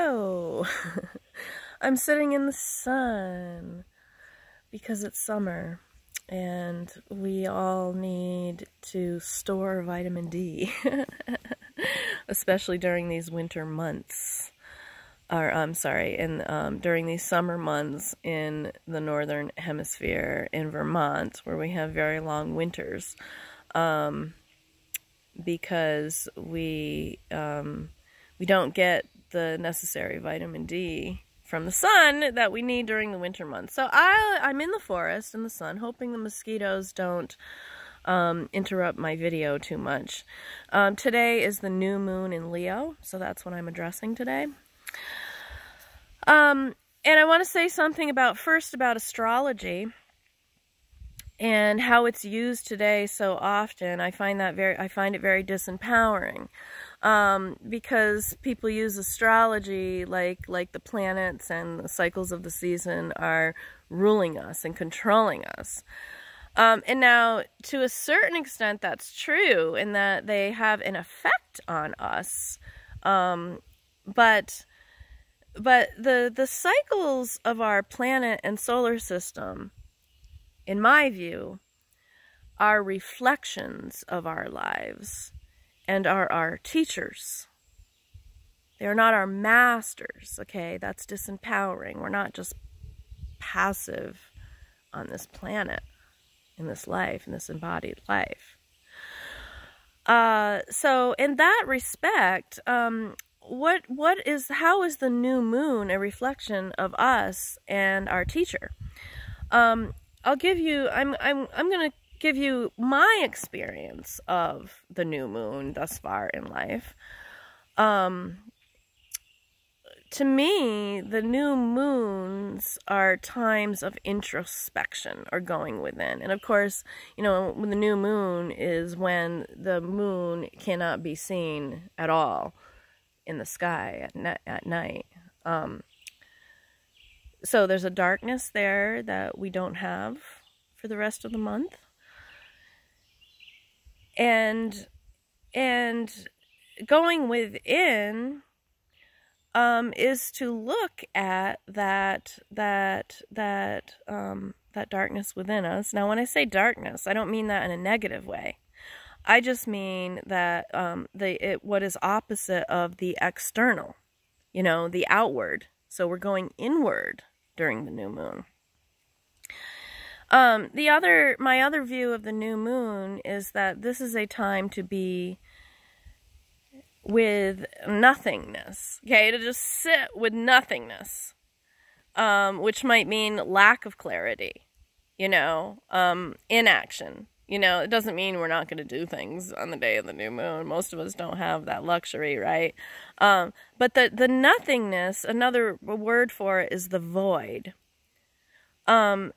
Hello! I'm sitting in the sun because it's summer and we all need to store vitamin D, especially during these winter months. Or, I'm sorry, during these summer months in the northern hemisphere in Vermont, where we have very long winters, because we don't get the necessary vitamin D from the sun that we need during the winter months. So I'm in the forest in the sun, hoping the mosquitoes don't interrupt my video too much. Today is the new moon in Leo, so that's what I'm addressing today. And I want to say something first about astrology and how it's used today so often. I find it very disempowering, because people use astrology like the planets and the cycles of the season are ruling us and controlling us. And now, to a certain extent, that's true in that they have an effect on us, but the cycles of our planet and solar system, in my view, are reflections of our lives and are our teachers. They're not our masters, okay? That's disempowering. We're not just passive on this planet, in this life, in this embodied life. So in that respect, how is the new moon a reflection of us and our teacher? I'm going to give you my experience of the new moon thus far in life. To me, the new moons are times of introspection or going within. And of course, you know, when the new moon is when the moon cannot be seen at all in the sky at night. So there's a darkness there that we don't have for the rest of the month. And going within is to look at that darkness within us. Now, when I say darkness, I don't mean that in a negative way. I just mean that what is opposite of the external, you know, the outward. So we're going inward during the new moon. My other view of the new moon is that this is a time to be with nothingness, okay, to just sit with nothingness, which might mean lack of clarity, you know, inaction. You know, it doesn't mean we're not going to do things on the day of the new moon. Most of us don't have that luxury, right? But the nothingness, another word for it is the void. The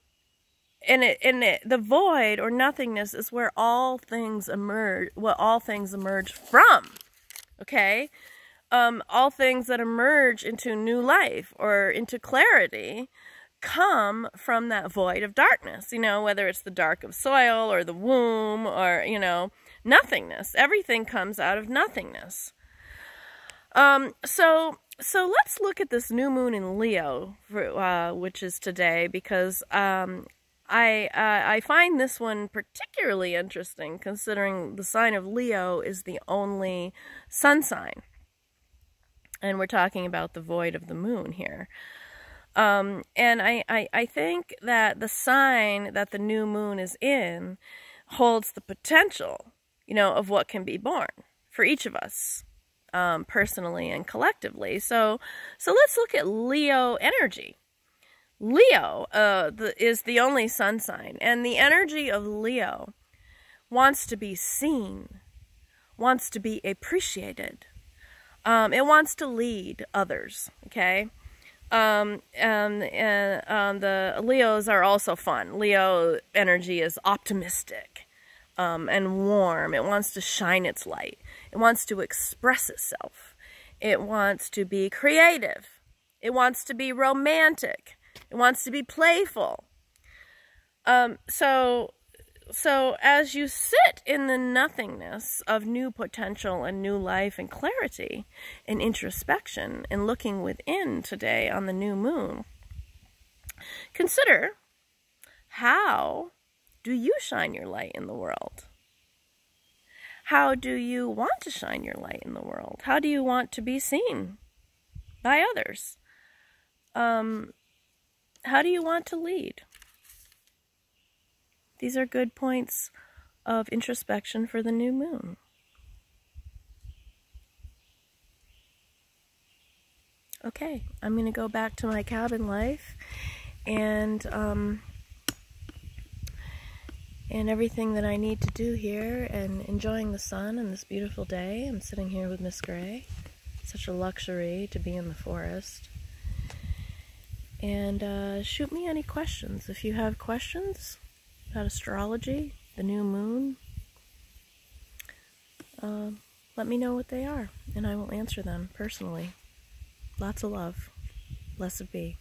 void or nothingness is where all things emerge, from, okay? All things that emerge into new life or into clarity come from that void of darkness, you know, whether it's the dark of soil or the womb or, you know, nothingness. Everything comes out of nothingness. So let's look at this new moon in Leo, which is today, because I find this one particularly interesting, considering the sign of Leo is the only sun sign. And we're talking about the void of the moon here. And I think that the sign that the new moon is in holds the potential, you know, of what can be born for each of us, personally and collectively. So let's look at Leo energy. Leo is the only sun sign, and the energy of Leo wants to be seen, wants to be appreciated. It wants to lead others, okay? The Leos are also fun. Leo energy is optimistic and warm. It wants to shine its light. It wants to express itself. It wants to be creative. It wants to be romantic. It wants to be playful. So so as you sit in the nothingness of new potential and new life and clarity and introspection and looking within today on the new moon, consider, how do you shine your light in the world? How do you want to shine your light in the world? How do you want to be seen by others? How do you want to lead? These are good points of introspection for the new moon. Okay, I'm going to go back to my cabin life and everything that I need to do here, and enjoying the sun and this beautiful day. I'm sitting here with Miss Gray. Such a luxury to be in the forest. And shoot me any questions. If you have questions about astrology, the new moon, let me know what they are, and I will answer them personally. Lots of love. Blessed be.